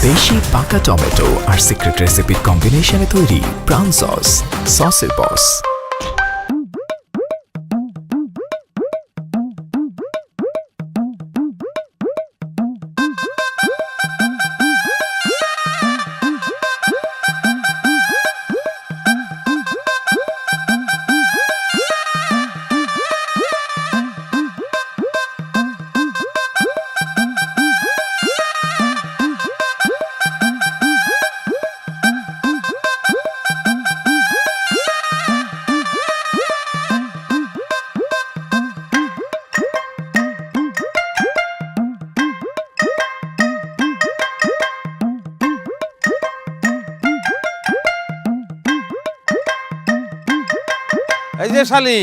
দেশি পাকা টমেটো আর সিক্রেট রেসিপির কম্বিনেশনে তৈরি প্রাণ সস, সসের বস। এই যে শালি,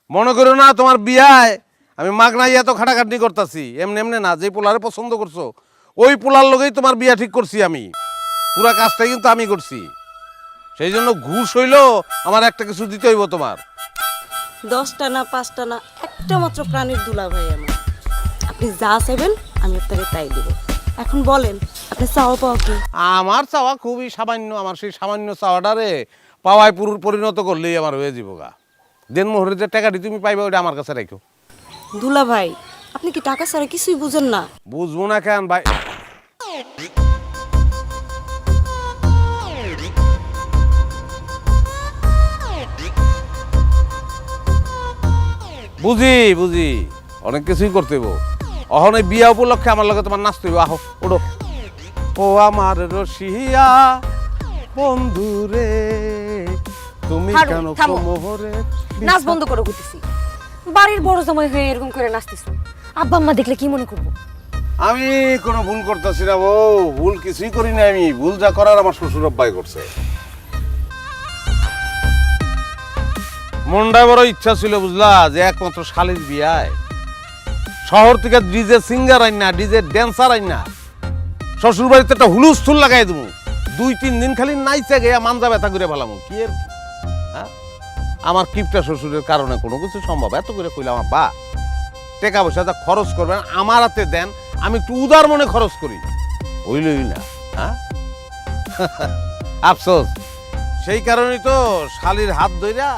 মনে করো না তোমার বিয়ায় আমি মাগনাই এত খাটাখাটনি করতেছি। এমনি এমনি না, যে পোলারে পছন্দ করছো ওই পোলার লগেই তোমার বিয়া ঠিক করছি আমি। পুরা কাজটাই কিন্তু আমি করছি। সেই জন্য ঘুষ হইলো আমার একটা কিছু দিতে হইব তোমার। 10টা না 5টা না, একটা মাত্র প্রাণীর দুলা ভাই আমার। আপনি যা চাইবেন আমি আপনাকে তাই দেব। এখন বলেন আপনি চাওয়া পাওয়া কি? আমার চাওয়া খুবই সামান্য। আমার সেই সামান্য চাওয়াটারে পাওয়ায় পরিণত করলেই আমার হয়ে যাবো গা। দেন মোহরের যে টাকাটি তুমি পাইবে ওটা আমার কাছে রাখো। দুলা ভাই আপনি কি টাকা ছাড়া কিছুই বুঝেন না? বুঝবো না কেন ভাই? বুঝি বুঝি, অনেক কিছুই করতে হইব। অহন এই বিয়া উপলক্ষে আমার লগে তোমার নাচতে হইব। আহো ওড়ো। ও আমার রসিয়া বন্ধু রে, তুমি কেন মোহরে নাচ বন্ধ করো কইতেছি। বাড়ির বড় জামাই হয়ে এরকম করে নাচতেছ, আব্বা আম্মা দেখলে কি মনে করবো? আমি কোনো ভুল করতেছি না বউ, ভুল কিছুই করি না আমি। ভুল যা করার আমার শ্বশুর আব্বাই করছে। মনটায় বড় ইচ্ছা ছিল বুঝলা, যে একমাত্র শালির বিয়ায় শহর থেকে ডিজে সিঙ্গার আইন না, ডিজে ড্যান্সার আইন না, শ্বশুর বাড়িতে একটা হুলুস্থুল লাগাই দেবো। 2-3 দিন খালি নাইচা গিয়া মানজা ব্যথা করে ফেলাম। কি এর হ্যাঁ, আমার কিপটা শ্বশুরের কারণে কোনো কিছু সম্ভব। এত করে কইলাম আব্বা টাকা পয়সা যা খরচ করবেন আমার হাতে দেন, আমি একটু উদার মনে খরচ করি। হইলই না। হ্যাঁ আফসোস। সেই কারণেই তো শালির হাত ধইরা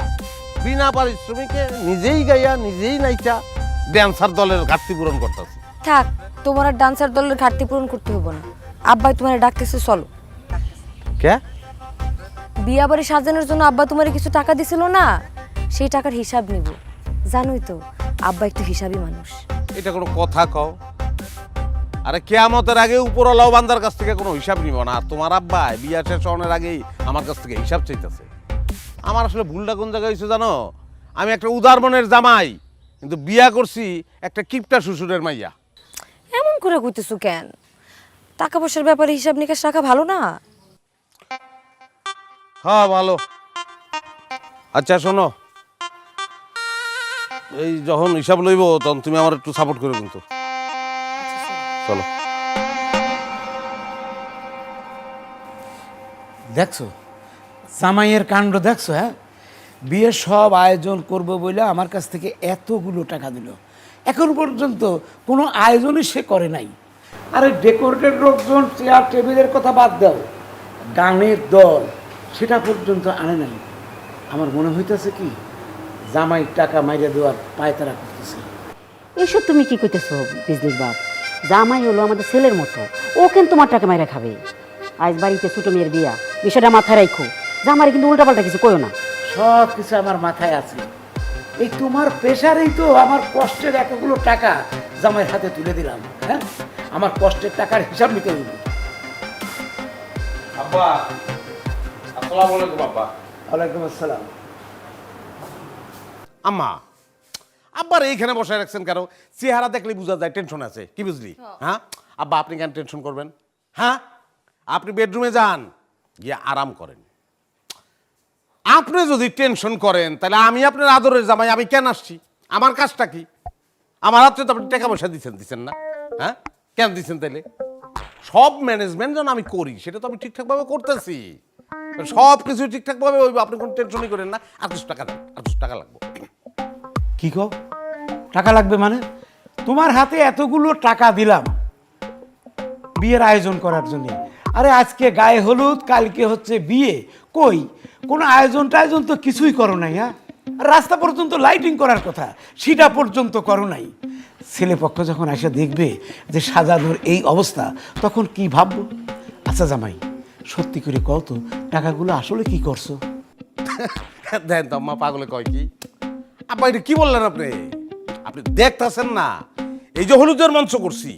বিনা পারিশ্রমিকে নিজেই গাইয়া নিজেই নাইচা ড্যান্সার দলের ঘাটতি পূরণ করতেছি। থাক, তোমার আর ডান্সার দলের ঘাটতি পূরণ করতে হবে না। আব্বাই তোমার ডাকতেছে, চলো। কে? বিয়া বাড়ি সাজানোর জন্য আব্বা তোমার কিছু টাকা দিছিল না, সেই টাকার হিসাব নিব। জানোই তো আব্বা একটু হিসাবী মানুষ। এটা কোনো কথা কও? আরে কিয়ামতের আগে উপরওয়ালাও বান্দার কাছ থেকে কোনো হিসাব নিব না। তোমার আব্বা বিয়া শেষ হওয়ার আগেই আমার কাছ থেকে হিসাব চাইতেছে। আমার আসলে ভুলটা কোন জায়গায় হয়েছে জানো? আমি একটা উদার মনের জামাই, কিন্তু বিয়া করছি একটা কিপটা শ্বশুরের মাইয়া। এমন করে কইতেছো কেন? টাকা পয়সার ব্যাপারে হিসাব নিকাশ রাখা ভালো না? হ্যাঁ ভালো। আচ্ছা শোনো, এই যখন হিসাব লইব তখন তুমি আমার একটু সাপোর্ট করো কিন্তু। চলো। দেখছো জামাইয়ের কাণ্ড দেখছো? হ্যাঁ, বিয়ের সব আয়োজন করব বলে আমার কাছ থেকে এতগুলো টাকা দিল, এখন পর্যন্ত কোনো আয়োজনই সে করে নাই। আরে ডেকোরেটেড লোকজন, চেয়ার টেবিলের কথা বাদ দাও, গানের দল সেটা পর্যন্ত আনে নাই। আমার মনে হইতেছে কি জামাই টাকা মাইরে দেওয়ার পায়তারা করতেছে। এসব তুমি কি কইতেছো বিজলির বাপ? জামাই হলো আমাদের ছেলের মতো, ও কেন তোমার টাকা মাইরা খাবে? আজ বাড়িতে ছোট মেয়ের বিয়া, বিষয়টা মাথায় রাখো। জামাই কিন্তু উল্টাপাল্টা কিছু কইও না। সব কিছু আমার মাথায় আছে। এই তোমার প্রেশারেই তো আমার কষ্টের এতগুলো টাকা জামাইয়ের হাতে তুলে দিলাম। হ্যাঁ, আমার কষ্টের টাকার হিসাব নিতে হইব। আব্বা, আসসালামু আলাইকুম আব্বা। ওয়ালাইকুম আসসালাম। আম্মা, আব্বার এইখানে বসায় রাখছেন কেন? চেহারা দেখলে বোঝা যায় টেনশন আছে। কি বুঝলি? হ্যাঁ আব্বা, আপনি কেন টেনশন করবেন? হ্যাঁ, আপনি বেডরুমে যান, গিয়ে আরাম করেন। আপনি যদি টেনশন করেন তাহলে আমি আপনার আদরের জামাই, আমি কেন আসছি? আমার কাজটা কি? আমার হাতে তো আপনি টাকা পয়সা দিচ্ছেন না। হ্যাঁ, কেন দিচ্ছেন তাইলে? সব ম্যানেজমেন্ট যেন আমি করি সেটা তো আমি ঠিকঠাকভাবে করতেছি। সব কিছু ঠিকঠাকভাবে ওই আপনি কোনো টেনশনই করেন না। 800 টাকা দেন, 800 টাকা লাগবে। কি কও? টাকা লাগবে মানে? তোমার হাতে এতগুলো টাকা দিলাম বিয়ের আয়োজন করার জন্য। আরে আজকে গায়ে হলুদ, কালকে হচ্ছে বিয়ে, কই কোনো আয়োজন টায়োজন তো কিছুই করো নাই। হ্যাঁ, আর রাস্তা পর্যন্ত লাইটিং করার কথা, সেটা পর্যন্ত করো নাই। ছেলে পক্ষ যখন এসে দেখবে যে সাজানোর এই অবস্থা, তখন কি ভাববো? আচ্ছা জামাই, সত্যি করে কও তো, টাকাগুলো আসলে কি করছো? দেন তো আম্মা পাগলে কয় কি। আব্বা এটা কি বললেন আপনি? আপনি দেখতেছেন না, এই যে হলুদের মঞ্চ করছি,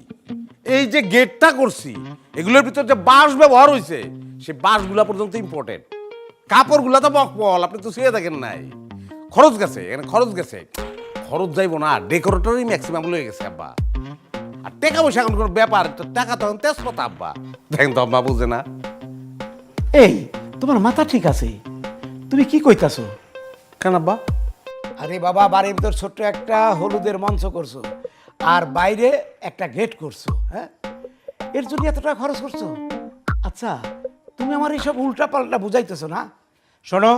এই যে গেটটা করছি, এগুলোর ভিতর যে বাঁশ ব্যবহার হয়েছে, সেই বাঁশগুলা পর্যন্ত ইম্পর্টেন্ট। কাপড়গুলা তো বকবল, আপনি তো শুয়ে দেখেন নাই। খরচ গেছে, এখানে খরচ গেছে। খরচ যাইবো না, ডেকোরেটরই ম্যাক্সিমাম লয়ে গেছে আব্বা। আর টাকা পয়সা এখন কোনো ব্যাপার, টাকা তখন তেজপাতা আব্বা। দেখেন তো আব্বা বুঝে না। এই তোমার মাথা ঠিক আছে? তুমি কি কইতাছো? কেন আব্বা? আরে বাবা, বাড়ির ভিতর ছোট্ট একটা হলুদের মঞ্চ করছো, আর বাইরে একটা গেট করছো। হ্যাঁ, এর জন্য এত টাকা খরচ করছো? আচ্ছা, তুমি আমার এইসব উল্টা পাল্টা বুঝাইতেছো না। শোনো,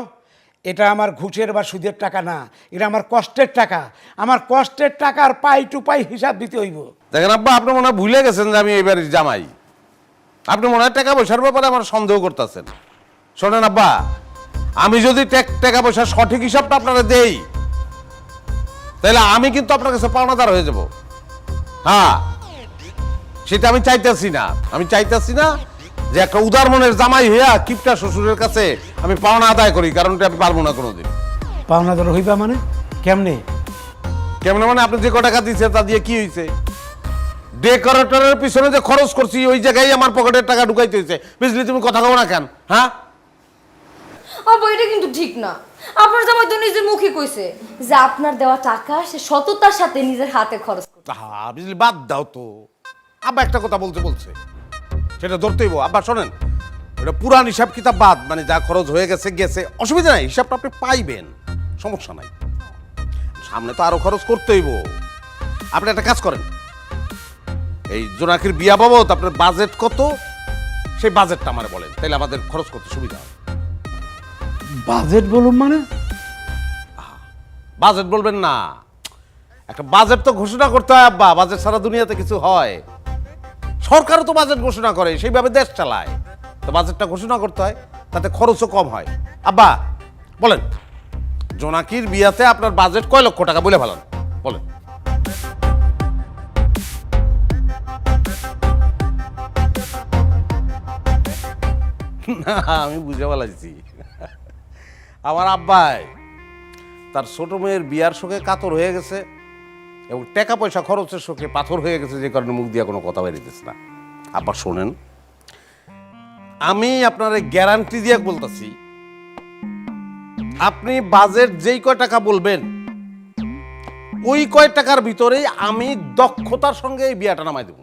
এটা আমার ঘুষের বা সুদের টাকা না, এটা আমার কষ্টের টাকা। আমার কষ্টের টাকার পাই টু পাই হিসাব দিতে হইব। দেখেন আব্বা, আপনি মনে হয় ভুলে গেছেন যে আমি এবার জামাই। আপনি মনে হয় টাকা পয়সার ব্যাপারে আমার সন্দেহ করতেছেন। শোনেন আব্বা, আমি যদি টাকা পয়সার সঠিক হিসাবটা আপনারা দেই, তাহলে আমি কিন্তু আপনার কাছে পাওনাদার হয়ে যাব। হ্যাঁ, সেটা আমি চাইতেছি না। আমি চাইতেছি না যে একটা উদার মনের জামাই হইয়া কিপটা শ্বশুরের কাছে আমি পাওনা আদায় করি, কারণ এটা আমি পারবো না কোনোদিন। পাওনাদার হইবা মানে? কেমনে? কেমন মানে? আপনি যে টাকা দিয়েছে তা দিয়ে কি হয়েছে? ডেকোরেটরের পিছনে যে খরচ করছি, ওই জায়গায় আমার পকেটের টাকা ঢুকাইতে হয়েছে। বুঝলি, তুমি কথা কও না কেন? হ্যাঁ আব্বা, এটা কিন্তু ঠিক না। আপনার জামাই তো নিজের মুখে কইছে যে আপনার দেওয়া টাকা সে সততার সাথে নিজের হাতে খরচ করছে। হ্যাঁ, বুঝলি, বাদ দাও তো। আব্বা একটা কথা বলছে, সেটা ধরতেইব। আব্বা শোনেন, এটা পুরান হিসাব কিতাব বাদ, মানে যা খরচ হয়ে গেছে গেছে, অসুবিধা নাই, হিসাবটা আপনি পাইবেন, সমস্যা নাই। সামনে তো আরো খরচ করতেইব। আপনি একটা কাজ করেন, এই জোনাকির বিয়া বাবদ আপনার বাজেট কত, সেই বাজেটটা আমারে বলেন, তাইলে আমাদের খরচ করতে সুবিধা হয়। বাজেট বলুন মানে? বাজেট বলবেন না, একটা বাজেট তো ঘোষণা করতে হয় আব্বা। বাজেট সারা দুনিয়াতে কিছু হয়? সরকারও তো বাজেট ঘোষণা করে, সেইভাবে দেশ চালায়। তো বাজেটটা ঘোষণা করতে হয়, তাতে খরচও কম হয়। আব্বা বলেন, জোনাকির বিয়াতে আপনার বাজেট কয় লক্ষ টাকা বলে ভালো বলেন। না, আমি বুঝে বলাইছি। আমার আব্বাই তার ছোট মেয়ের বিয়ার শোকে কাতর হয়ে গেছে, এবং টাকা পয়সা খরচের শোকে পাথর হয়ে গেছে, যে কারণে মুখ দিয়ে কোনো কথা বেরিয়েছে না। আব্বা শোনেন, আমি আপনার গ্যারান্টি দিয়ে বলতেছি, আপনি বাজেট যেই কয় টাকা বলবেন, ওই কয় টাকার ভিতরেই আমি দক্ষতার সঙ্গে এই বিয়াটা নামাই দেব।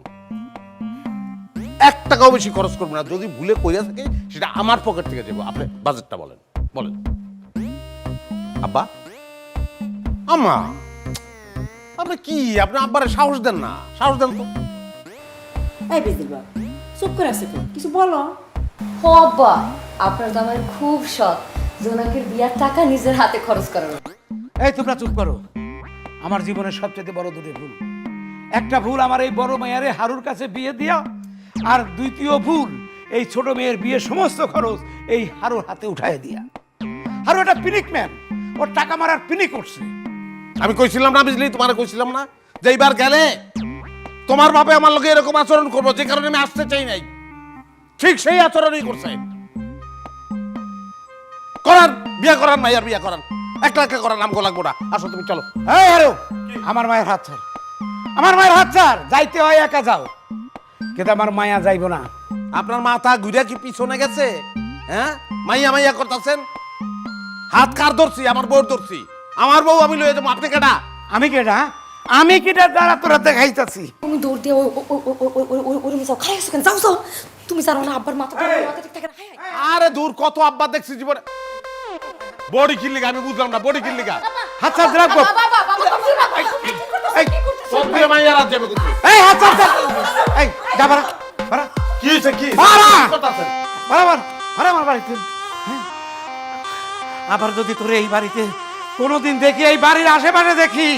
1 টাকাও বেশি খরচ করবো না। যদি ভুলে কইরা থাকে, সেটা আমার পকেট থেকে দেবো। আপনি বাজেটটা বলেন বলেন। আব্বা, আম্মা, আপনি কি, আপনি আব্বারে সাহস দেন না? সাহস দেন তো। এই বিজলির বাপ, চুপ করে আছে কেন? কিছু বলো। ও আব্বা, আপনার জামাই খুব সৎ, জোনাকির বিয়ার টাকা নিজের হাতে খরচ করার। এই তোমরা চুপ করো। আমার জীবনের সবচেয়ে বড় দুটো ভুল। একটা ভুল আমার এই বড় মেয়ারে হারুর কাছে বিয়ে দিয়া, আর দ্বিতীয় ভুল এই ছোট মেয়ের বিয়ের সমস্ত খরচ এই হারুর হাতে উঠায় দিয়া। হারু একটা পিনিক ম্যান, ওর টাকা মারার পিনিক করছে। আমি কইছিলাম না, বুঝলি, তোমার কইছিলাম না যে এইবার গেলে তোমার বাপে আমার লোকে এরকম আচরণ করবো, যে কারণে আমি আসতে চাই নাই। ঠিক সেই আচরণই করছে। করান, বিয়া করান, মাইয়ার বিয়া করান, একটা একটা করান, আমগো লাগবো না। আসো তুমি, চলো। এই হারু, আমার মায়ের হাত ছাড়, আমার মায়ের হাত ছাড়। যাইতে হয় একা যাও, কিন্তু আমার মায়া যাইব না। আপনার মাথা ঘুরে কি পিছনে গেছে? হ্যাঁ, মাইয়া মাইয়া করতেছেন। হাত কার ধরছি? আমার বউর ধরছি। আমার বউ আমি লয়ে যাবো, আপনি কেডা? আমি কেডা? আমি কেডা দ্বারা তোরা দেখাইতাছি? তুমি দৌড় দিয়ে ওই রুমে যাও। খাই আসো, যাও যাও। তুমি জানো না আব্বার মাথা ঠিক থাকে না? আরে দূর, কত আব্বা দেখছি জীবনে। বডি কিল্লিগা আমি বুঝলাম না, বডি কিল্লিগা। হাত ছাড় রাখবো। সব দিয়ে মাইয়া রাত যাবে কিন্তু। এই হাত ছাড়। এই যা বাড়া বাড়া। কি হয়েছে? কি বাড়া করতেছেন? বাড়া বাড়া আমার বাড়িতে। হ্যাঁ, আবার যদি তোরে এই বাড়িতে কোনোদিন দেখি, এই বাড়ির আশেপাশে দেখি,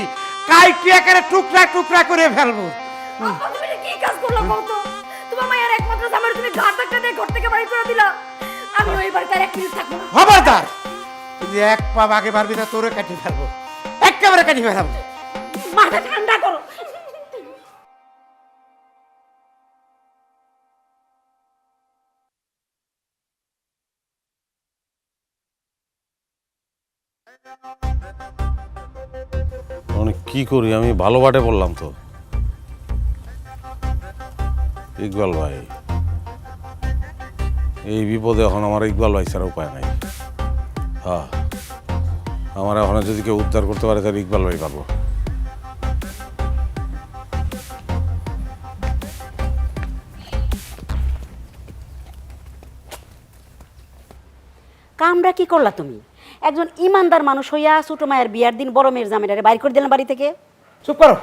কাইটি একেবারে টুকরা টুকরা করে ফেলবো। আব্বা তুমি এটা কি কাজ করলা কত? তোমার মায়ের একমাত্র জামাই তুমি ঘাট ধাক্কা দিয়ে ঘর থেকে বাইরে করে দিলা। আমি ওই বাড়িতে আর এক মিনিট থাকবো না। খবরদার, তুই যে এক পা আগে পারবি না, তোরে কাটি ফেলবো, একেবারে কাটি ফেলবো। মাথা ঠান্ডা করো। মানে কি করি আমি, ভালো বাটে বললাম তো। ইকবাল ভাই, এই বিপদে এখন আমার ইকবাল ভাই ছাড়া উপায় নাই। হ্যাঁ, আমার এখন যদি কেউ উদ্ধার করতে পারে তাহলে ইকবাল ভাই পারবো। কামরা কি করলা তুমি? একজন ইমানদার মানুষ হইয়া ছোট মায়ের বিয়ার দিন বড় মেয়ের জামাইটারে বাইর করে দিলাম বাড়ি থেকে। চুপ করো,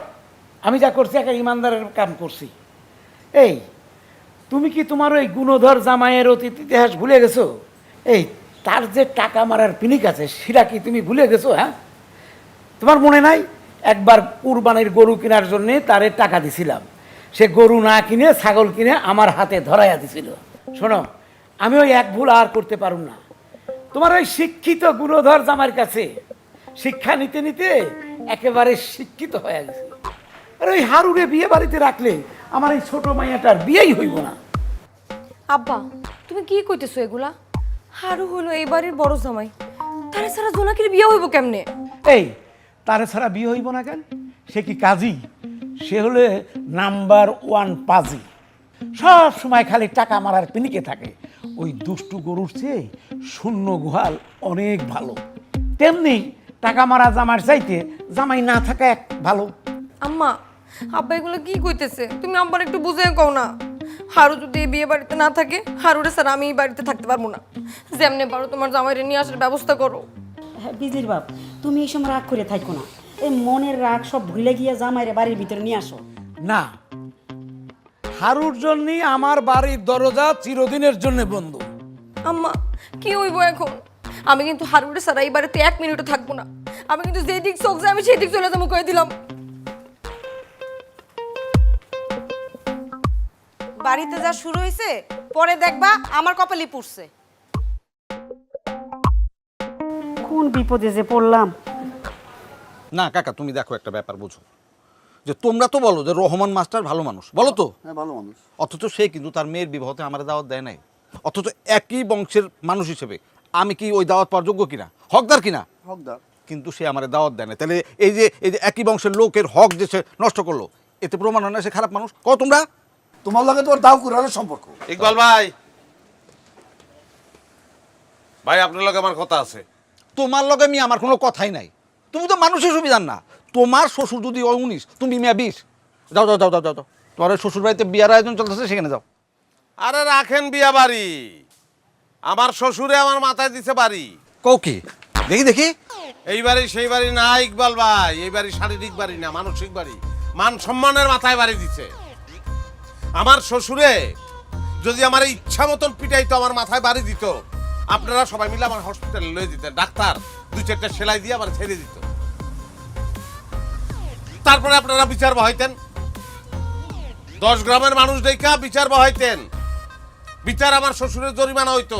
আমি যা করছি একটা ইমানদারের কাম করছি। এই তুমি কি তোমার ওই গুণধর জামাইয়ের অতীত ইতিহাস ভুলে গেছো? এই তার যে টাকা মারার পিনিক আছে সেটা কি তুমি ভুলে গেছো? হ্যাঁ, তোমার মনে নাই একবার কুরবানির গরু কেনার জন্যে তারে টাকা দিছিলাম, সে গরু না কিনে ছাগল কিনে আমার হাতে ধরাইয়া দিছিল। শোনো, আমি ওই এক ভুল আর করতে পারুম না। তোমার ওই শিক্ষিত গুণধর জামাইয়ের কাছে শিক্ষা নিতে নিতে একেবারে শিক্ষিত হয়ে গেছে। আর ওই হারুরে বিয়ে বাড়িতে রাখলে আমার এই ছোট মাইয়াটার বিয়েই হইব না। আব্বা তুমি কি কইতেছো এগুলা? হারু হলো এই বাড়ির বড় জামাই, তারে ছাড়া জোনাকির বিয়ে হইব কেমনে? এই তারে ছাড়া বিয়ে হইব না কেন? সে কি কাজী? সে হলে নাম্বার 1 পাজি। সব সময় খালি টাকা মারার পিনিকে থাকে। ওই দুষ্টু গরুর চেয়ে শূন্য গুহাল অনেক ভালো। তেমনি টাকা মারা জামার চাইতে জামাই না থাকা এক ভালো। আম্মা আব্বা এগুলো কি কইতেছে? তুমি আব্বার একটু বুঝে কও না। হারু যদি এই বিয়ে বাড়িতে না থাকে, হারুরে স্যার আমি এই বাড়িতে থাকতে পারবো না। যেমনে পারো তোমার জামাইরে নিয়ে আসার ব্যবস্থা করো। হ্যাঁ বিজলির বাপ, তুমি এই সময় রাগ করে থাকো না। এই মনের রাগ সব ভুলে গিয়ে জামাইরে বাড়ির ভিতরে নিয়ে আসো। না, হারুর জন্যই আমার বাড়ির দরজা চিরদিনের জন্য বন্ধ। আম্মা কি হইব এখন? আমি কিন্তু হারুরে স্যার এই বাড়িতে এক মিনিটও থাকবো না। আমি কিন্তু যেই দিক চোখ যায় আমি সেই দিক চলে যাবো কয়ে দিলাম। বাড়িতে যা শুরু হয়েছে পরে দেখবা আমার কপালই পুড়ছে। কোন বিপদে যে পড়লাম। না কাকা, তুমি দেখো একটা ব্যাপার বুঝো, যে তোমরা তো বলো যে রহমান মাস্টার ভালো মানুষ, বলো তো? হ্যাঁ ভালো মানুষ। অথচ সে কিন্তু তার মেয়ের বিবাহতে আমার দাওয়াত দেয় নাই। অথচ একই বংশের মানুষ হিসেবে আমি কি ওই দাওয়াত পাওয়ার যোগ্য কিনা, হকদার কিনা? হকদার। কিন্তু সে আমার দাওয়াত দেয় না। তাহলে এই যে একই বংশের লোকের হক যে সে নষ্ট করলো, এতে প্রমাণ হয় না সে খারাপ মানুষ? কও তোমরা। তোমার লগে তোমার দাও কুরানোর সম্পর্ক। ইকবাল ভাই, ভাই আপনার লগে আমার কথা আছে। তোমার লগে আমি আমার কোনো কথাই নাই। তুমি তো মানুষের সুবিধার না। তোমার শ্বশুর যদি 19, তুমি মেয়া 20। যাও যাও যাও যাও যাও, তোমার শ্বশুর বাড়িতে বিয়ার আয়োজন চলতেছে, সেখানে যাও। আরে রাখেন বিয়া বাড়ি, আমার শ্বশুরে আমার মাথায় দিছে বাড়ি। কও কি? দেখি দেখি। এই বাড়ি সেই বাড়ি না ইকবাল ভাই, এই বাড়ি শারীরিক বাড়ি না, মানসিক বাড়ি। মান সম্মানের মাথায় বাড়ি দিছে। আমার শ্বশুরে যদি আমার ইচ্ছা মতন পিটাইতো, আমার মাথায় বাড়ি দিত, আপনারা সবাই মিলে আমার হসপিটালে লয়ে দিতেন। ডাক্তার 2-4টা সেলাই দিয়ে আমার ছেড়ে দিত। তারপরে আপনারা বিচার বহাইতেন, 10 গ্রামের মানুষ দেখা বিচার বহাইতেন। বিচার আমার শ্বশুরের জরিমানা হইতো,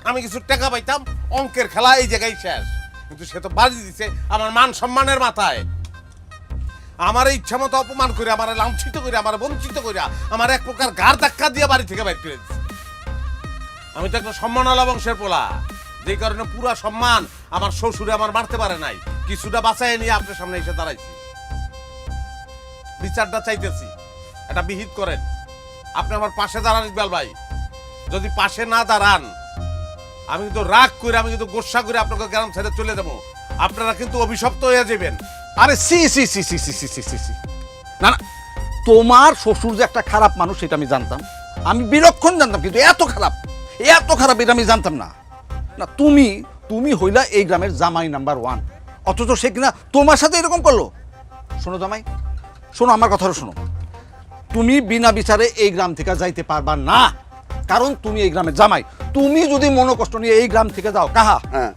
আমি কিছু টাকা পাইতাম, অঙ্কের খেলা এই জায়গায় শেষ। কিন্তু সে তো বাড়ি দিছে আমার মান সম্মানের মাথায়। আমার ইচ্ছা মতো অপমান করে, আমার লাঞ্ছিত করে, আমার বঞ্চিত করে, আমার এক প্রকার ঘাড় ধাক্কা দিয়ে বাড়ি থেকে বাইর করে দিচ্ছে। আমি তো একটা সম্মানওয়ালা বংশের পোলা, যে কারণে পুরা সম্মান আমার শ্বশুরে আমার মারতে পারে নাই। কিছুটা বাঁচাই নিয়ে আপনার সামনে এসে দাঁড়াইছি, বিচারটা চাইতেছি, এটা বিহিত করেন। আপনি আমার পাশে দাঁড়ান ইকবাল ভাই। যদি পাশে না দাঁড়ান, আমি কিন্তু রাগ করে, আমি কিন্তু গোসা করে আপনাকে গ্রাম ছেড়ে চলে যাবো। আপনারা কিন্তু অভিশপ্ত হয়ে যাবেন। আরে সি সি সি সি সি সি সি সি সি, না না, তোমার শ্বশুর যে একটা খারাপ মানুষ সেটা আমি জানতাম, আমি বিলক্ষণ জানতাম, কিন্তু এত খারাপ এটা আমি জানতাম না। না, তুমি হইলা এই গ্রামের জামাই নাম্বার 1, অথচ সে কিনা তোমার সাথে এরকম করলো। শোনো জামাই, শোনো আমার কথাটা শোনো। তুমি বিনা বিচারে এই গ্রাম থেকে যাইতে পারবা না, কারণ তুমি এই গ্রামের জামাই। তুমি যদি মনোকষ্ট নিয়ে এই গ্রাম থেকে যাও, কাহা হ্যাঁ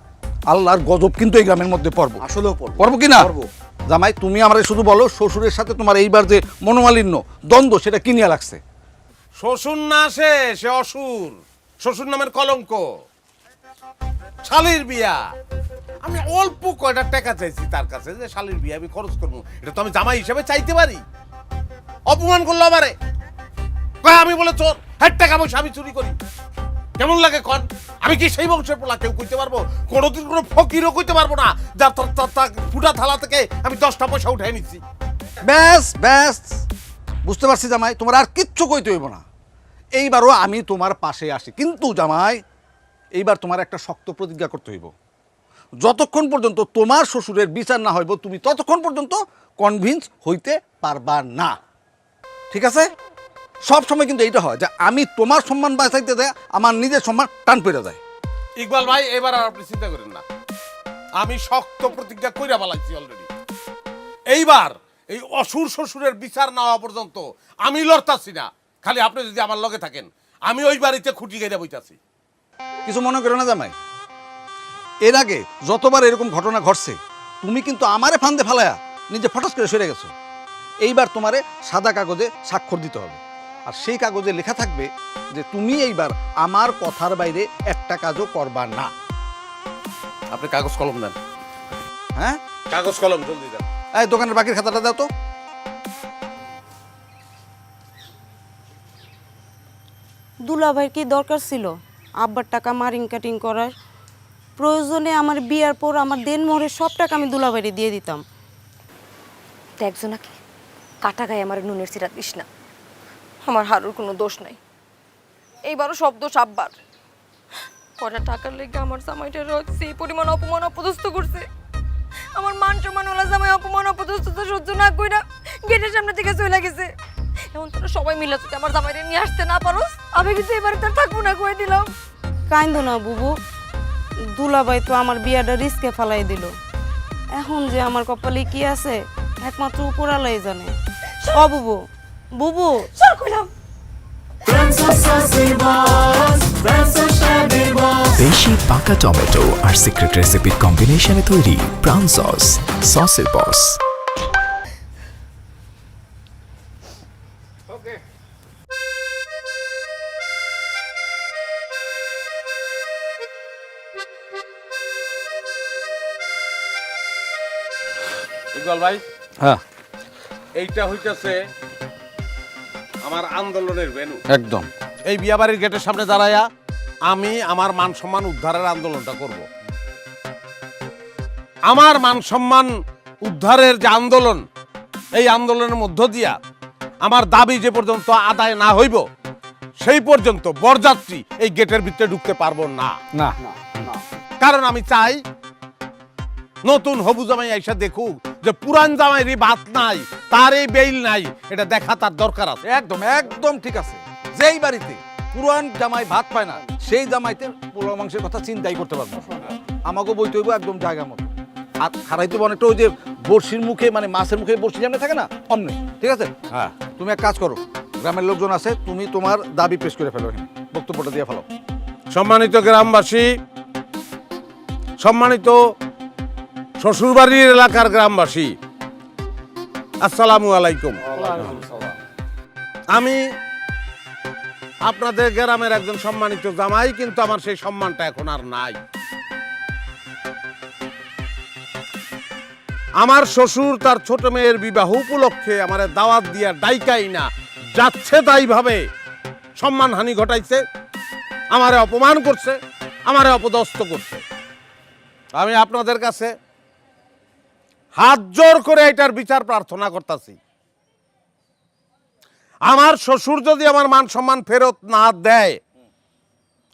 আল্লাহর গজব কিন্তু এই গ্রামের মধ্যে পড়বো। আসলেও পড়বো কি না? পড়বো। জামাই তুমি আমারে শুধু বলো শ্বশুরের সাথে তোমার এইবার যে মনোমালিন্য দ্বন্দ্ব সেটা কি নিয়ে লাগছে? শ্বশুর না সে অসুর, শ্বশুর নামের কলঙ্ক। শালির বিয়া, আমি অল্প কয়টা টাকা চাইছি তার কাছে যে শালির বিয়া আমি খরচ করবো, এটা তো আমি জামাই হিসেবে চাইতে পারি? অপমান করলো আমারে, কয় আমি বলে চোর, হ্যাঁ টাকা পয়সা আমি চুরি করি। কেমন লাগে কন? আমি কি সেই বংশের পোলা? কেউ কইতে পারবো? কোনোদিন কোনো ফকিরও কইতে পারবো না যার ফুটা থালা থেকে আমি 10টা পয়সা উঠাই নিচ্ছি। ব্যাস ব্যাস, বুঝতে পারছি জামাই, তোমার আর কিচ্ছু কইতে হইব না। এইবারও আমি তোমার পাশে আসি, কিন্তু জামাই এইবার তোমার একটা শক্ত প্রতিজ্ঞা করতে হইব। যতক্ষণ পর্যন্ত তোমার শ্বশুরের বিচার না হইব তুমি ততক্ষণ পর্যন্ত কনভিন্স হইতে পারবা না, ঠিক আছে? সব সময় কিন্তু এইটা হয় যে আমি তোমার সম্মান বাঁচাইতে দেয়, আমার নিজের সম্মান টান পেরে যায়। ইকবাল ভাই, এবার আর আপনি চিন্তা করেন না, আমি শক্ত প্রতিজ্ঞা কইরা বলাইছি অলরেডি। এইবার এই অসুর শ্বশুরের বিচার না হওয়া পর্যন্ত আমি লড়তাছি না। খালি আপনি যদি আমার লগে থাকেন, আমি ওই বাড়িতে খুঁটি গাইরা বইতাছি। কিছু মনে করো না জামাই, এর আগে যতবার এরকম ঘটনা ঘটছে তুমি কিন্তু আমারে ফান্দে ফালায়া নিজে ফটাস করে সরে গেছো। এইবার তোমারে সাদা কাগজে স্বাক্ষর দিতে হবে, আর সেই কাগজে লেখা থাকবে যে তুমি এইবার আমার কথার বাইরে একটা কাজও করবা না। আপনি কাগজ কলম দেন। হ্যাঁ, কাগজ কলম জলদি দেন। এই দোকানের বাকির খাতাটা দাও তো। দুলাভাইয়ের কি দরকার ছিল আব্বার টাকা মারিং কাটিং করার? প্রয়োজনে আমার বিয়ার পর আমার দেনমোহরের সব টাকা আমি দুলাভাইরে দিয়ে দিতাম। দেখছো নাকি, কাটা গায়ে আমার নুনের সিরা দিস না। আমার হারুর কোনো দোষ নাই, এইবারও সব দোষ আব্বার। কটা টাকার লেগে আমার জামাইটার সেই পরিমাণ অপমান অপদস্থ করছে। আমার মান সম্মান ওলা জামাই অপমান অপদস্থ তো সহ্য না কইরা গেটের সামনে থেকে চলে গেছে। এখন তোরা সবাই মিলে যদি আমার জামাইরে নিয়ে আসতে না পারোস, আমি কিন্তু এবারে তার থাকবো না, কয়ে দিলাম। কাইন্দ না বুবু, দুলাভাই তো আমার বিয়াটা রিস্কে ফালাই দিল। এখন যে আমার কপালে কি আছে একমাত্র উপরালাই জানে। ও বুবু, বুবু চল কইলাম। দেশি পাকা টমেটো আর সিক্রেট রেসিপির কম্বিনেশনে তৈরি প্রাণ সস, সসের বস। ইকবাল ভাই, হ্যাঁ এইটা হইতেছে আমার আন্দোলনের ভেন্যু। একদম। এই বিয়াবাড়ির গেটের সামনে দাঁড়ায়া আমি আমার মান সম্মান উদ্ধারের আন্দোলনটা করব। আমার মান সম্মান উদ্ধারের যে আন্দোলন, এই আন্দোলনের মধ্য দিয়া আমার দাবি যে পর্যন্ত আদায় না হইব সেই পর্যন্ত বরযাত্রী এই গেটের ভিতরে ঢুকতে পারবো না। না, কারণ আমি চাই নতুন হবু জামাই আইসা দেখুক যে পুরান জামাইরই ভাত নাই, তার এই বেইল নাই, এটা দেখা তার দরকার আছে। একদম একদম ঠিক আছে। যেই বাড়িতে পুরান জামাই ভাত পায় না সেই জামাইতে পোলা মাংসের কথা চিন্তাই করতে পারবো না। আমাকে বইতে হইব একদম জায়গা মতো। আর খারাইতে হইব অনেকটা ওই যে বড়শির মুখে, মানে মাছের মুখে বড়শি যেমন থাকে না অমনি, ঠিক আছে? হ্যাঁ, তুমি এক কাজ করো, গ্রামের লোকজন আছে, তুমি তোমার দাবি পেশ করে ফেলো, বক্তব্যটা দিয়ে ফেলো। সম্মানিত গ্রামবাসী, সম্মানিত শ্বশুরবাড়ির এলাকার গ্রামবাসী, আসসালামু আলাইকুম। আমি আপনাদের গ্রামের একজন সম্মানিত জামাই, কিন্তু আমার সেই সম্মানটা এখন আর নাই। আমার শ্বশুর তার ছোট মেয়ের বিবাহ উপলক্ষে আমার দাওয়াত দিয়া ডাইকাই না যাচ্ছে তাই ভাবে সম্মানহানি ঘটাইছে, আমারে অপমান করছে, আমারে অপদস্থ করছে। আমি আপনাদের কাছে হাত জোর করে এটার বিচার প্রার্থনা করতেছি। আমার শ্বশুর যদি আমার মান সম্মান ফেরত না দেয়,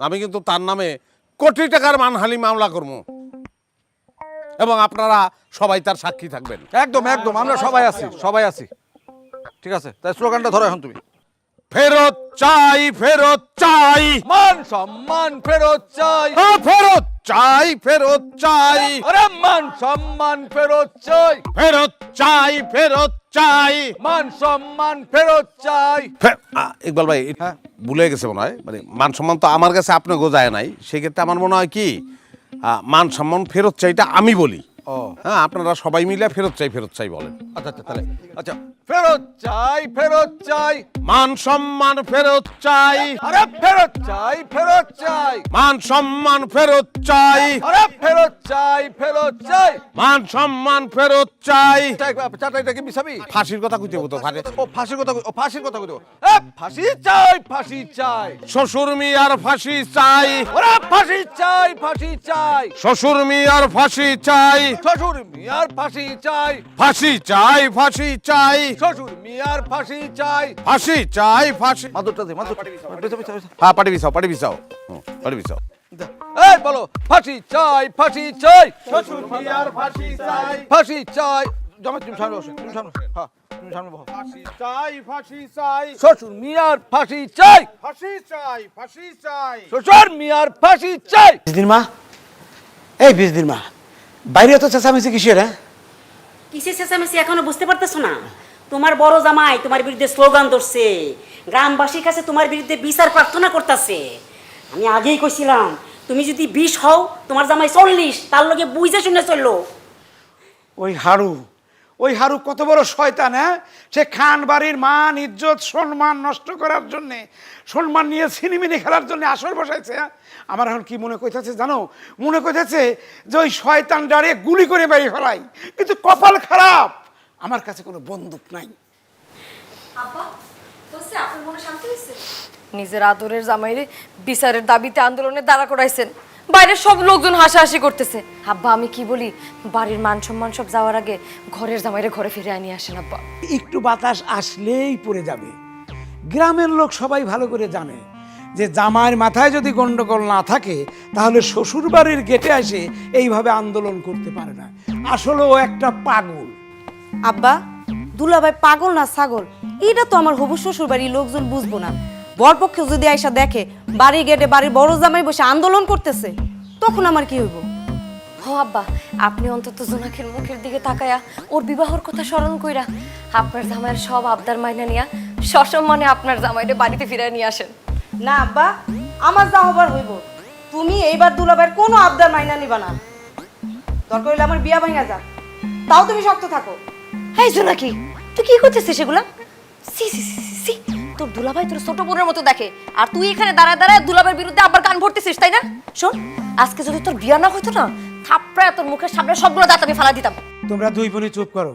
আমি কিন্তু তার নামে কোটি টাকার মানহানি মামলা করব, এবং আপনারা সবাই তার সাক্ষী থাকবেন। একদম একদম, আমরা সবাই আছি, সবাই আছি, ঠিক আছে? তাই স্লোগানটা ধরো এখন তুমি। ফেরত চাই, ফেরত চাই, মান সম্মান ফেরত চাই, ফেরত চাই, ফেরত চাই, আরে মান সম্মান ফেরত চাই, ফেরত চাই, ফেরত চাই, মান সম্মান ফেরত চাই। ইকবাল ভাই, হ্যাঁ। ভুলে গেছে মনে হয়, মানে মান সম্মান তো আমার কাছে আপনি গোজায় নাই, সেক্ষেত্রে আমার মনে হয় কি মান সম্মান ফেরত চাইটা আমি বলি, ও হ্যাঁ আপনারা সবাই মিলে ফেরত চাই বলেন। আচ্ছা আচ্ছা তাহলে আচ্ছা ফেরত চাই মান সম্মান ফেরত চাই, আরে ফেরত চাই মান সম্মান ফেরত চাই, আরে ফেরত চাই মান সম্মান ফেরত চাই। চাটা এটা কি মিশাবি? ফাঁসির কথা কইতে হতো ফাঁসি। ও ফাঁসির কথা কইতো। ফাঁসি চাই শ্বশুর মিয়ার ফাঁসি চাই, ওরে ফাঁসি চাই শ্বশুর মিয়ার ফাঁসি চাই, শ্বশুর মিয়ার ফাঁসি চাই ফাঁসি চাই, ফাঁসি চাই, শ্বশুর মিয়ার ফাঁসি চাই। ফাঁসি চাই, ফাঁসি। মাদুরটা দে মাদুর হ্যাঁ পাটি বিছাও পাটি বিছাও। এই বলো ফাঁসি চাই শ্বশুর মিয়ার ফাঁসি চাই, ফাঁসি চাই জমা তুমি সামনে বসো হ্যাঁ তুমি সামনে বসো। ফাঁসি চাই, ফাঁসি চাই, শ্বশুর মিয়ার ফাঁসি চাই ফাঁসি চাই, ফাঁসি চাই। শ্বশুর মিয়ার ফাঁসি চাই। বিজলির মা, এই বিজলির মা, বাইরে তো চেঁচামেচি কিসের? হ্যাঁ কিসের চেঁচামেচি এখনো বুঝতে পারতেছো না? তোমার বড় জামাই তোমার বিরুদ্ধে স্লোগান ধরছে, গ্রামবাসীর কাছে তোমার বিরুদ্ধে বিচার প্রার্থনা করতেছে। আমি আগেই কইছিলাম তুমি যদি 20 হও তোমার জামাই 40, তার লগে বুঝে শুনে চললো। ওই হারু কত বড় শয়তান! হ্যাঁ, সে খান বাড়ির মান ইজ্জত সম্মান নষ্ট করার জন্য, সম্মান নিয়ে ছিনিমিনি খেলার জন্য আসর বসাইছে। হ্যাঁ? আমার এখন কি মনে কইতেছে জানো? মনে কইতেছে যে ওই শয়তান ডারে গুলি করে বাড়ি ফেলাই, কিন্তু কপাল খারাপ, আমার কাছে কোনো বন্দুক নাই। নিজের আদরের জামাইরে বিচারের দাবিতে আন্দোলনে দাঁড়া করাইছেন, বাইরের সব লোকজন হাসাহাসি করতেছে। আব্বা আমি কি বলি, বাড়ির মান সম্মান সব যাওয়ার আগে ঘরের জামাইরে ঘরে ফিরে আনিয়ে আসেন আব্বা। একটু বাতাস আসলেই পড়ে যাবে। গ্রামের লোক সবাই ভালো করে জানে যে জামাইয়ের মাথায় যদি গন্ডগোল না থাকে তাহলে শ্বশুর বাড়ির গেটে এসে এইভাবে আন্দোলন করতে পারে না। আসলে ও একটা পাগল। আব্বা, দুলাভাই পাগল না ছাগল এটা তো আমার হবু শ্বশুর বাড়ির লোকজন বুঝবো না। বরপক্ষে যদি আয়সা দেখে বাড়ি গেটে বাড়ির বড় জামাই বসে আন্দোলন করতেছে, তখন আমার কি হইব? ও আব্বা, আপনি অন্তত জোনাকের মুখের দিকে তাকায়া ওর বিবাহর কথা স্মরণ কইরা আপনার জামাইয়ের সব আবদার মাইনা নিয়া সসম্মানে আপনার জামাইরে বাড়িতে ফিরে নিয়ে আসেন। না আব্বা, আমার যা হবার হইব। তুমি এইবার দুলাভাইয়ের কোনো আবদার মাইনা নিবা না। দরকার হইলে আমার বিয়া ভাঙা যাক, তাও তুমি শক্ত থাকো। এই জোনাকি, তুই কি করতেছিস সেগুলা? সি সি সি সি, তোর দুলাভাই তোর ছোট বোনের মতো দেখে, আর তুই এখানে দাঁড়ায় দাঁড়ায় দুলাভাইয়ের বিরুদ্ধে আবার কান ভরতেছিস, তাই না? শোন, আজকে যদি তোর বিয়া না হইতো না, থাপড়ায় তোর মুখের সামনে সবগুলো দাঁত আমি ফালা দিতাম। তোমরা দুই বোনে চুপ করো।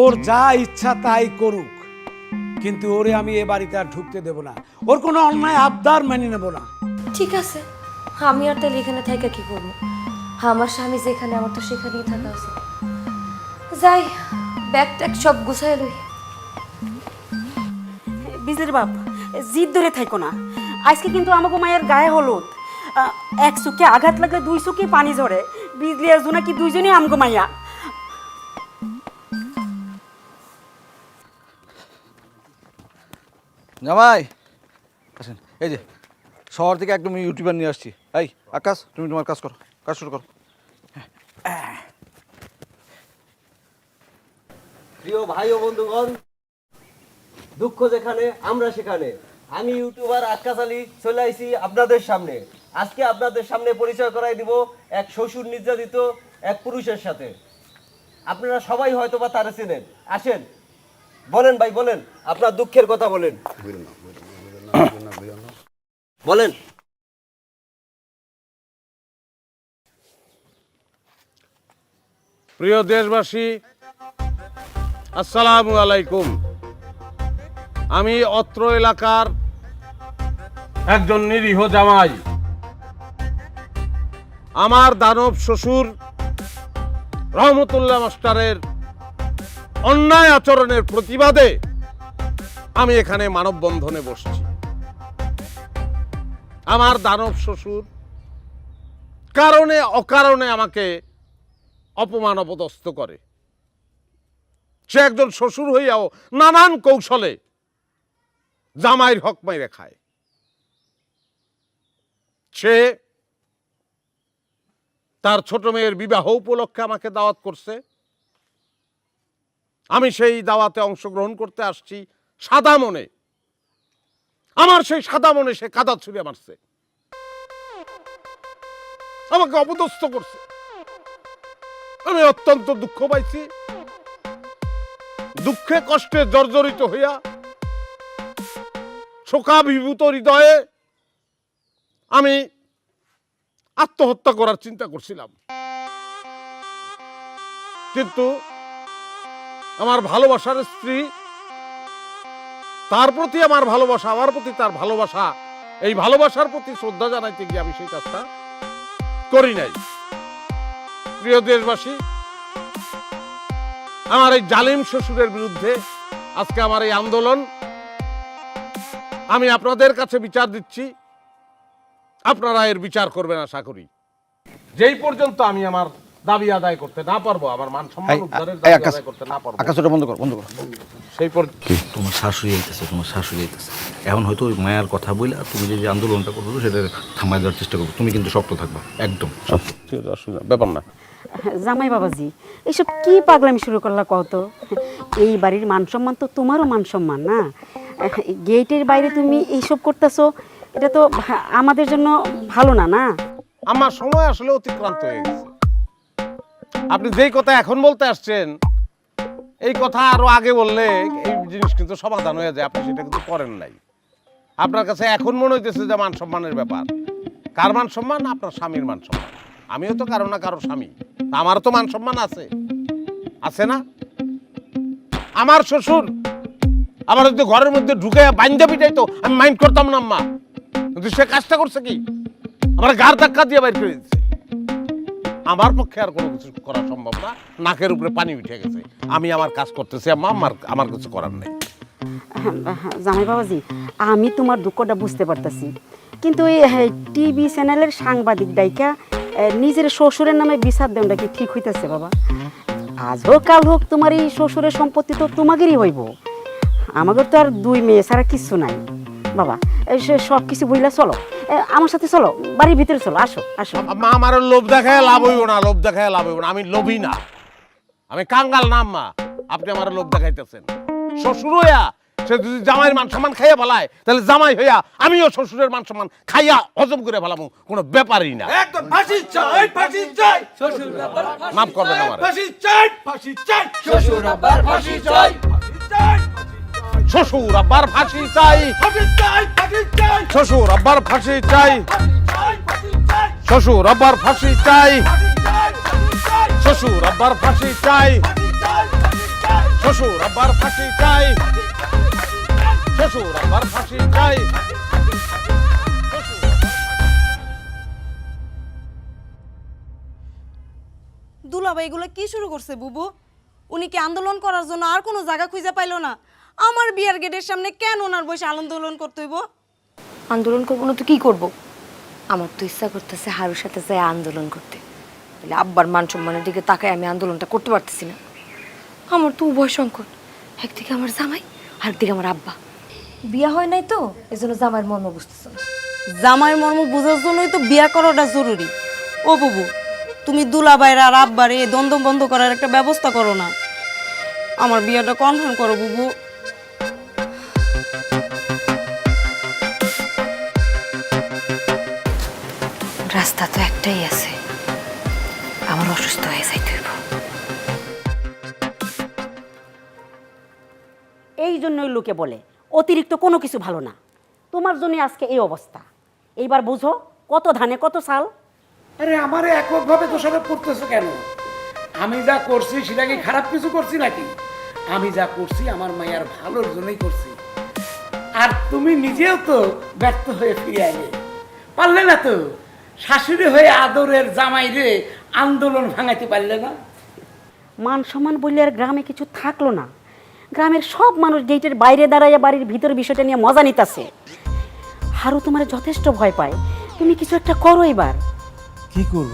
ওর যা ইচ্ছা তাই করুক, কিন্তু ওরে আমি এ বাড়িতে আর ঢুকতে দেব না। ওর কোনো অন্যায় আবদার মেনে নেব না। ঠিক আছে, আমি আর তাহলে এখানে থাকা কি করবো? আমার স্বামী যেখানে, আমার তো সেখানেই থাকা আছে। যাই, ব্যাগ ট্যাগ সব গুছাই লই। বিজলির বাপ, জিদ ধরে থাইকো না। আজকে কিন্তু আমাকে মায়ের গায়ে হলুদ, এক চোখে আঘাত লাগলে দুই চোখে পানি ঝরে। বিজলি আর জোনাকি দুইজনই আমগো মাইয়া। জামাই আসেন, এই যে শহর থেকে একদম ইউটিউবার নিয়ে আসছি। এই আকাশ, তুমি তোমার কাজ করো, কাজ শুরু করো। প্রিয় ভাই ও বন্ধুগণ, দুঃখ যেখানে আমরা সেখানে, আমি ইউটিউবার আক্কাস আলী চলে আইছি আপনাদের সামনে। আজকে আপনাদের সামনে পরিচয় করাই দিব এক শ্বশুর নির্যাতিত এক পুরুষের সাথে। আপনারা সবাই হয়তো বা তারা চেনেন। আসেন, বলেন ভাই, বলেন আপনার দুঃখের কথা বলেন, বলেন। প্রিয় দেশবাসী, আসসালামু আলাইকুম। আমি অত্র এলাকার একজন নিরীহ জামাই। আমার দানব শ্বশুর রহমতুল্লাহ মাস্টারের অন্যায় আচরণের প্রতিবাদে আমি এখানে মানববন্ধনে বসছি। আমার দানব শ্বশুর কারণে অকারণে আমাকে অপমান অপদস্থ করে। সে একজন শ্বশুর হইয়াও নানান কৌশলে জামাইয়ের হক মাইরে খায়। সে তার ছোট মেয়ের বিবাহ উপলক্ষে আমাকে দাওয়াত করছে। আমি সেই দাওয়াতে অংশগ্রহণ করতে আসছি সাদা মনে। আমার সেই সাদা মনে সে কাদা ছুঁড়ে মারছে, আমাকে অপদস্থ করছে। আমি অত্যন্ত দুঃখ পাইছি। দুঃখে কষ্টে জর্জরিত হইয়া শোকাভিভূত হৃদয়ে আমি আত্মহত্যা করার চিন্তা করছিলাম, কিন্তু আমার ভালোবাসার স্ত্রী, তার প্রতি আমার ভালোবাসা, আমার প্রতি তার ভালোবাসা, এই ভালোবাসার প্রতি শ্রদ্ধা জানাইতে গিয়ে আমি সেই কাজটা করি নাই। প্রিয় দেশবাসী, আমার এই জালিম শ্বশুরের বিরুদ্ধে আজকে আমার এই আন্দোলন, আমি আপনাদের কাছে বিচার দিচ্ছি, আপনারা এর বিচার করবেন আশা করি। যেই পর্যন্ত আমি আমার দাবি আদায় করতে না পারবো, আমার মান সম্মান উদ্ধারের দাবি আদায় করতে না পারবো, আকাশ ওটা বন্ধ কর, বন্ধ কর। সেই পর্যন্ত তোমার শাশুড়ি আইতেছে, তোমার শাশুড়ি আইতেছে। এখন হয়তো ওই মায়ার কথা বলে তুমি যে আন্দোলনটা করছো সেটা থামাই দেওয়ার চেষ্টা করবো। তুমি কিন্তু শক্ত থাকবা, একদম শক্ত। ঠিক আছে, অসুবিধা ব্যাপার না। জামাই বাবাজি, এসব কি পাগলামি শুরু করলা কত? এই বাড়ির মান সম্মান তো তোমারও মান সম্মান না? গেটের বাইরে তুমি এইসব করতেছো, এটা তো আমাদের জন্য ভালো না। না, আমার সময় আসলে অতিক্রান্ত হয়ে গেছে। আপনি যেই কথা এখন বলতে আসছেন, এই কথা আরো আগে বললে এই জিনিস কিন্তু সমাধান হয়ে যায়। আপনি সেটা কিন্তু করেন নাই। আপনার কাছে এখন মনে হইতেছে যে মান সম্মানের ব্যাপার। কার মান সম্মান? আপনার স্বামীর মান সম্মান। আমিও তো কারো না কারো স্বামী, আমারও তো মান সম্মান আছে, আছে না? আমার শ্বশুর আমার যদি ঘরের মধ্যে ঢুকে বাইন্দা পিটাইতো আমি মাইন্ড করতাম না আম্মা, কিন্তু সে কাজটা করছে কি, আমার গার ধাক্কা দিয়ে বাইর করে দিচ্ছে। আমার পক্ষে আর কোনো কিছু করা সম্ভব না। নাকের উপরে পানি উঠে গেছে, আমি আমার কাজ করতেছি আম্মা, আমার কিছু করার নেই। জামাই বাবাজি, আমি তোমার দুঃখটা বুঝতে পারতেছি, কিন্তু এই টিভি চ্যানেলের সাংবাদিক ডাইকা নিজের শ্বশুরের নামে বিচার দেওয়াটা কি ঠিক হইতেছে বাবা? আজ হোক কাল হোক তোমার এই শ্বশুরের সম্পত্তি তো তোমাদেরই হইব। আমাদের তো আর দুই মেয়ে ছাড়া কিচ্ছু নাই বাবা। সব কিছু বইলা চলো, আমার সাথে চলো, বাড়ির ভিতরে চলো, আসো আসো। মা, আমার লোভ দেখায় লাভ হইব না, লোভ দেখায় লাভ হইব না। আমি লোভী না, আমি কাঙ্গাল না আম্মা। আপনি আমার লোভ দেখাইতেছেন। শ্বশুর হইয়া সে যদি জামাইয়ের মান সম্মান খাইয়া ফেলায়, তাহলে জামাই হইয়া আমিও শ্বশুরের মান সম্মান খাইয়া হজম করে ফেলামু, কোনো ব্যাপারই না। একদম ফাঁসি চাই, ফাঁসি চাই, শ্বশুর আব্বার মাফ করবেন আমার। ফাঁসি চাই, ফাঁসি চাই, শ্বশুর আব্বার ফাঁসি চাই, ফাঁসি চাই, শ্বশুর আব্বার ফাঁসি চাই, ফাঁসি চাই, ফাঁসি চাই, শ্বশুর আব্বার ফাঁসি চাই, ফাঁসি চাই, শ্বশুর আব্বার ফাঁসি চাই, ফাঁসি চাই, শ্বশুর আব্বার ফাঁসি চাই, শ্বশুর আব্বার ফাঁসি চাই, শ্বশুর আব্বার ফাঁসি চাই। দুলাভাই এগুলো কি শুরু করছে বুবু? উনি কি আন্দোলন করার জন্য আর কোনো জায়গা খুঁজে পাইলো না? আমার বিয়ার গেটের সামনে কেন ওনার বসে আন্দোলন করতে হইব? আন্দোলন করবো না তো কি করব? আমার তো ইচ্ছা করতেছে হারুর সাথে যাই আন্দোলন করতে। তাহলে আব্বার মান সম্মানের দিকে তাকায় আমি আন্দোলনটা করতে পারতেছি না। আমার তো উভয় সংকট, একদিকে আমার জামাই আর একদিকে আমার আব্বা। বিয়া হয় নাই তো, এজন্য জামাইয়ের মর্ম বুঝতেছে না। জামাইয়ের মর্ম বোঝার জন্যই তো বিয়া করাটা জরুরি। ও বুবু, তুমি দুলাভাইয়ের আর আব্বার এই দ্বন্দ্ব বন্ধ করার একটা ব্যবস্থা করো না। আমার বিয়াটা কনফার্ম করো বুবু। রাস্তা তো একটাই আছে, আমার অসুস্থ হয়ে যাইতে হইব। এই জন্যই লোকে বলে অতিরিক্ত কোনো কিছু ভালো না। তোমার জন্য আজকে এই অবস্থা। এইবার বুঝো, কত ধানে কত চাল। আরে আমারে এককভাবে দোষারোপ করতেছো কেন? আমি যা করছি সেটা কি খারাপ কিছু করছি নাকি? আমি যা করছি আমার মায়ের ভালোর জন্যই করছি। আর তুমি নিজেও তো ব্যর্থ হয়ে ফিরে আইলে, পারলে না তো। শাশুড়ি হয়ে আদরের জামাই রে আন্দোলন ভাঙাইতে পারলে না। মান সম্মান বললে আর গ্রামে কিছু থাকলো না। গ্রামের সব মানুষ গেটের বাইরে দাঁড়াইয়া বাড়ির ভিতরে বিষয়টা নিয়ে মজা নিতেছে। হারু তোমার যথেষ্ট ভয় পায়, তুমি কিছু একটা করো এবার। কি করব?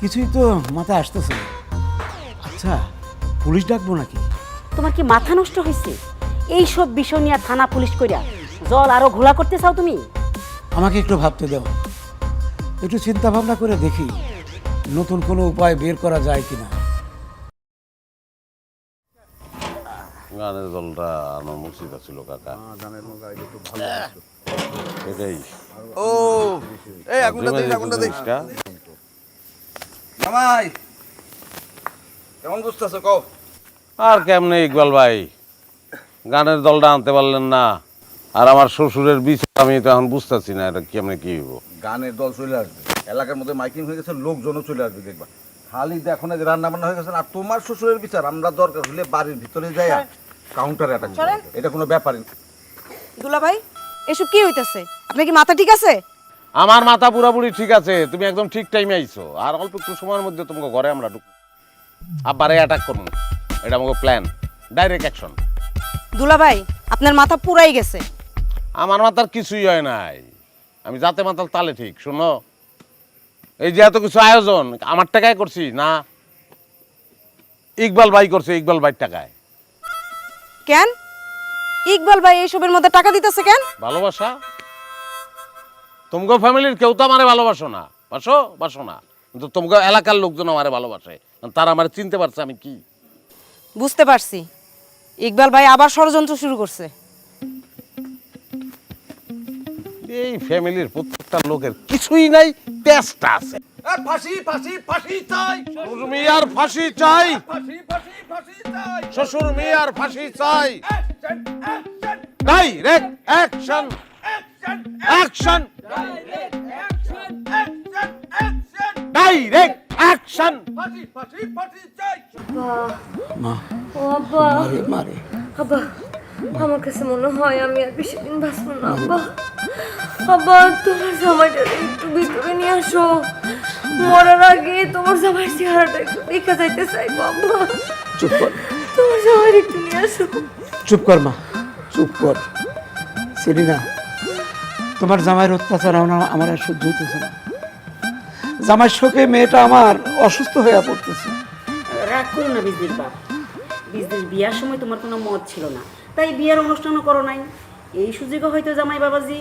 কিছুই তো মাথায় আসতেছে না। আচ্ছা, পুলিশ ডাকবো নাকি? তোমার কি মাথা নষ্ট হয়েছে? এইসব বিষয় নিয়ে থানা পুলিশ কইরা জল আরো ঘোলা করতে চাও তুমি? আমাকে একটু ভাবতে দাও, একটু চিন্তা ভাবনা করে দেখি নতুন কোনো উপায় বের করা যায় কিনা। গানের দলটা আমার মুর্শিদা ছিল কাকা। এটাই ও এই আগুনটা দেই, আগুনটা দেই। জামাই কেমন বুঝতেছো কও? আর কেমনে ইকবাল ভাই, গানের দলটা আনতে পারলেন না, আর আমার শ্বশুরের বিচার আমি তো এখন বুঝতেছি না এটা কেমনে কি হইব। গানের দল চলে আসবে, এলাকার মধ্যে মাইকিং হয়ে গেছে, লোকজনও চলে আসবে দেখবা। খালি দেখো না যে রান্না বান্না হয়ে গেছে, আর তোমার শ্বশুরের বিচার আমরা দরকার হলে বাড়ির ভিতরে যাই কাউন্টার অ্যাটাক, এটা কোনো ব্যাপারই না। দুলা ভাই এসব কি হইতেছে? আপনার কি মাথা ঠিক আছে? আমার মাথা পুরাপুরি ঠিক আছে, তুমি একদম ঠিক টাইমে আইছো। আর অল্প একটু সময়ের মধ্যে তোমাকে ঘরে আমরা ঢুক, আবারে অ্যাটাক করবো, এটা আমাকে প্ল্যান, ডাইরেক্ট অ্যাকশন। দুলা ভাই আপনার মাথা পুরাই গেছে। আমার মাথার কিছুই হয় নাই, আমি যাতে মাতাল তালে ঠিক। শোনো, এই যে এত কিছু আয়োজন আমার টাকায় করছি না, ইকবাল ভাই করছে, ইকবাল ভাইয়ের টাকায়। কেন ইকবাল ভাই এইসবের মধ্যে টাকা দিতেছে কেন? ভালোবাসা, তোমাকে ফ্যামিলির কেউ তো আমারে ভালোবাসো না, বাসো না, কিন্তু তোমাকে এলাকার লোকজন আমারে ভালোবাসে, তারা আমার চিনতে পারছে আমি কি। বুঝতে পারছি, ইকবাল ভাই আবার ষড়যন্ত্র শুরু করছে। এই ফ্যামিলির প্রত্যেকটা লোকের কিছুই নাই, তেজটা আছে। ফাঁসি ফাঁসি ফাঁসি চাই, শ্বশুর মিয়ার ফাঁসি চাই, ফাঁসি ফাঁসি ফাঁসি চাই, শ্বশুর মিয়ার ফাঁসি চাই। Action action direct action, action action, action action action, direct action. ফাঁসি ফাঁসি ফাঁসি চাই। মা ও আব্বা, মারে মারে আব্বা আমার কাছে মনে হয় আমি আর বেশি দিন বাঁচবো না। আব্বা আব্বা তোমার জামাইটা একটু ভিতরে নিয়ে আসো, মরার আগে তোমার জামাই চেহারাটা একটু দেখা যাইতে চাইবো। আব্বা চুপ কর, তোমার জামাই একটু নিয়ে আসো। চুপ কর মা, চুপ কর। সেলিনা, তোমার জামাইয়ের অত্যাচার আমার আর সহ্য হইতেছে না। জামাইয়ের শোকে মেয়েটা আমার অসুস্থ হয়ে পড়তেছে। রাগ করো না বিজলির বাপ, বিজলির বিয়ার সময় তোমার কোনো মত ছিল না, তাই বিয়ার অনুষ্ঠানও করো নাই। এই সুযোগে হয়তো জামাই বাবাজি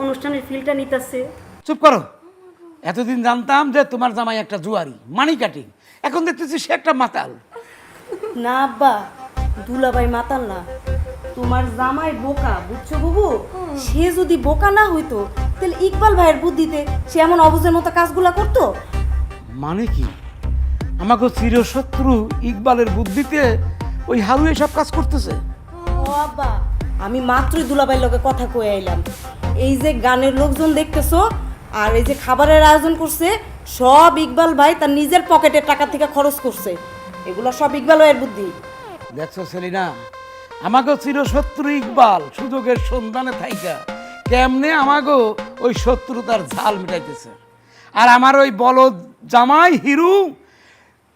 অনুষ্ঠানের ফিলটা নিতেছে। চুপ করো। এতদিন জানতাম যে তোমার জামাই একটা জুয়ারি, মানি কাটিং, এখন দেখতেছি সে একটা মাতাল। না আব্বা, দুলাভাই মাতাল না, তোমার জামাই বোকা, বুঝছো বুবু? সে যদি বোকা না হইতো তাহলে ইকবাল ভাইয়ের বুদ্ধিতে সে এমন অবুঝের মতো কাজগুলা করতো? মানে কি? আমাকে চিরশত্রু ইকবালের বুদ্ধিতে ওই হারু এসব কাজ করতেছে? ও আব্বা, আমি মাত্রই দুলাভাইয়ের লগে কথা কয়ে আইলাম। এই যে গানের লোকজন দেখতেছো আর এই যে খাবারের আয়োজন করছে, সব ইকবাল ভাই তার নিজের পকেটের টাকা থেকে খরচ করছে। এগুলো সব ইকবাল ভাইয়ের বুদ্ধি। দেখছো সেলিনা, আমাকে চিরশত্রু ইকবাল সুযোগের সন্ধানে থাইকা কেমনে আমাকে ওই শত্রুতার ঝাল মিটাইতেছে। আর আমার ওই বলদ জামাই হিরু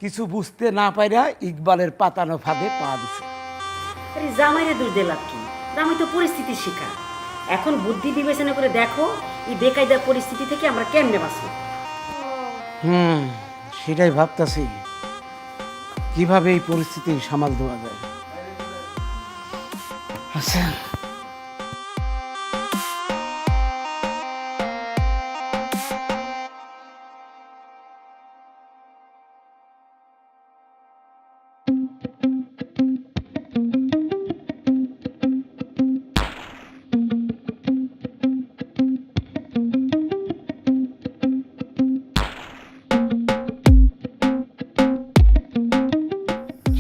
কিছু বুঝতে না পাইরা ইকবালের পাতানো ফাঁদে পা দিছে। আরে জামাইরে দূর দিলাম কি, জামাই তো পরিস্থিতির শিকার। এখন বুদ্ধি বিবেচনা করে দেখো এই বেকায়দা পরিস্থিতি থেকে আমরা কেমনে বাঁচবো। সেটাই ভাবতাছি, কিভাবে এই পরিস্থিতি সামাল দেওয়া যায়। আচ্ছা,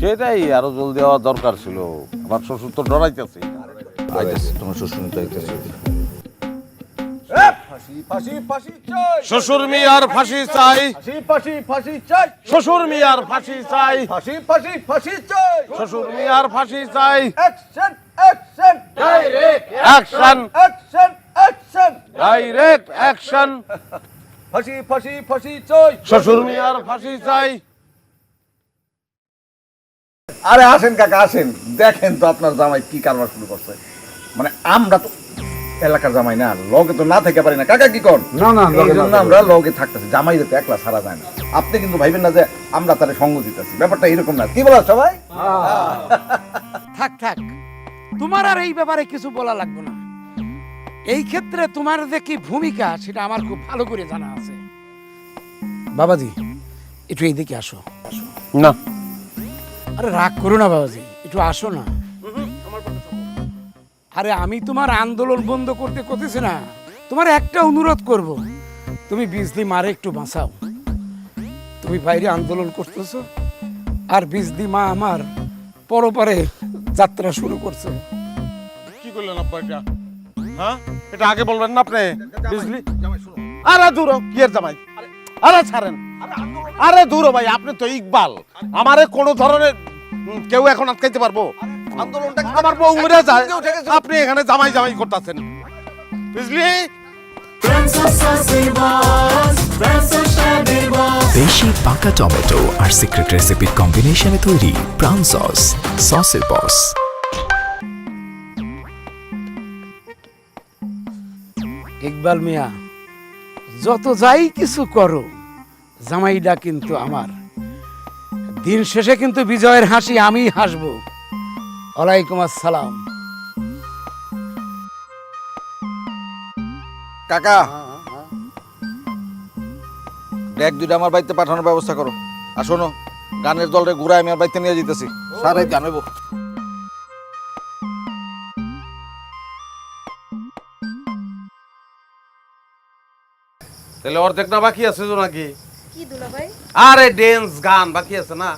সেটাই আরো জলদি হওয়া দরকার ছিল, আমার শ্বশুর তো ডরাইতেছে। আইতেছে তোমার শ্বশুর তো আইতেছে। ফাঁসি ফাঁসি ফাঁসি চাই, শ্বশুর মিয়ার ফাঁসি চাই, ফাঁসি ফাঁসি ফাঁসি চাই, শ্বশুর মিয়ার ফাঁসি চাই, ফাঁসি ফাঁসি ফাঁসি চাই, শ্বশুর মিয়ার ফাঁসি চাই। Action action direct action, action action, direct action. ফাঁসি ফাঁসি ফাঁসি চাই। শ্বশুর মিয়ার ফাঁসি চাই। আরে আসেন কাকা আসেন, দেখেন তো আপনার জামাই কি কারবার শুরু করছে। মানে আমরা তো এলাকার জামাই না, লগে তো না থেকে পারি না। কাকা কি কর? না না, এই জন্য আমরা লগে থাকতেছি, জামাই যেতে একলা ছাড়া যায় না। আপনি কিন্তু ভাইবেন না যে আমরা তারে সঙ্গ দিতেছি, ব্যাপারটা এরকম না। কি বলা সবাই? থাক থাক, তোমার আর এই ব্যাপারে কিছু বলা লাগবে না। এই ক্ষেত্রে তোমার যে কি ভূমিকা সেটা আমার খুব ভালো করে জানা আছে। বাবাজি, একটু এইদিকে আসো। না, আরে রাগ করো না বাবাজি, একটু আসো না। আরে আমি তোমার আন্দোলন বন্ধ করতে করতেছি না, তোমার একটা অনুরোধ করব, তুমি বিজলি মারে একটু বাঁচাও। তুমি বাইরে আন্দোলন করতেছো, আর বিজদি মা আমার পরপারে যাত্রা শুরু করছে। কি করলেন আব্বা এটা? হ্যাঁ, এটা আগে বলবেন না আপনি? বুঝলি? আরে দূর হ, কি এর জামাই? আরে ছাড়েন, আরে দূর হ ভাই, আপনি তো ইকবাল। আমারে কোনো ধরনের কেউ এখন আটকাইতে পারবো? আন্দোলনটা আমার বউ মরে যায়, আপনি এখানে জামাই জামাই করতেছেন, বুঝলি? দেশি পাকা টমেটো আর সিক্রেট রেসিপির কম্বিনেশনে তৈরি প্রাণ সস, সসের বস। ইকবাল মিয়া, যত যাই কিছু করো, জামাইটা কিন্তু আমার। দিন শেষে কিন্তু বিজয়ের হাসি আমি হাসবো। ওয়ালাইকুম আসসালাম। কাকা ব্যাগ দুইটা আমার বাড়িতে পাঠানোর ব্যবস্থা করো। আর শোনো, গানের দলরে ঘুরায় আমি আমার বাড়িতে নিয়ে যেতেছি, সারাই গান হইব। তাহলে অর্ধেক না বাকি আছে তো নাকি? কি দুলাভাই, আরে ড্যান্স গান বাকি আছে না,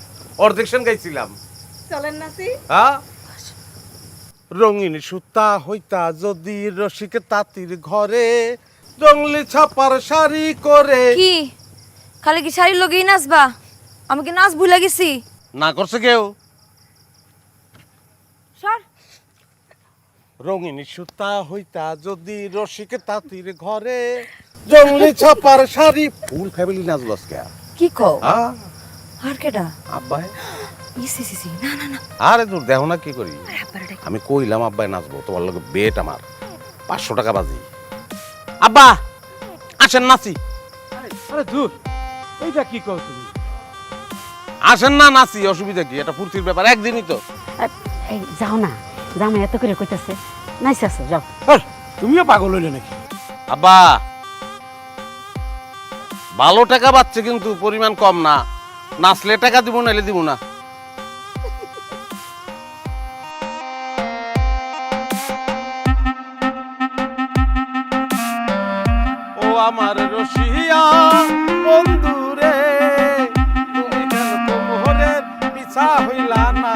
অর্ধেক সেন গাইছিলাম। চলেন নাচি। হ্যাঁ, রঙিন সুতা হইতা যদি রসিক তাঁতির ঘরে, জঙ্গলি ছাপার শাড়ি করে। কি খালি কি শাড়ির লগেই নাচবা? আমি কি নাচ ভুলে গেছি? না করছে কেউ? সর। রঙিন সুতা হইতা যদি রসিক তাঁতির ঘরে, জঙ্গলি ছাপার শাড়ি। ফুল ফ্যামিলি নাচলো আজকে। কি কও? হ্যাঁ, আর কেডা? আব্বাই। ইসি না না না, আরে দূর, দেখো না কি করি। আরে আব্বারে ডাকি। আমি কইলাম আব্বাই নাচবো, তোমার লগে বেট আমার 500 টাকা বাজি। আব্বা আসেন নাচি। আরে ধুর, এইটা কি কও তুমি? আসেন না নাচি, অসুবিধা কি? এটা ফুর্তির ব্যাপার, একদিনই তো। এই যাও না, জামাই এত করে কইতাছে, নাইস আছে, যাও। আর তুমিও পাগল হইলে নাকি? আব্বা ভালো টাকা পাচ্ছে কিন্তু পরিমাণ কম না, নাচলে টাকা দিব নাইলে দিব না। ও আমার রসিয়া বন্ধুরে, তুমি কেন কোমরের পিছা হইলা না?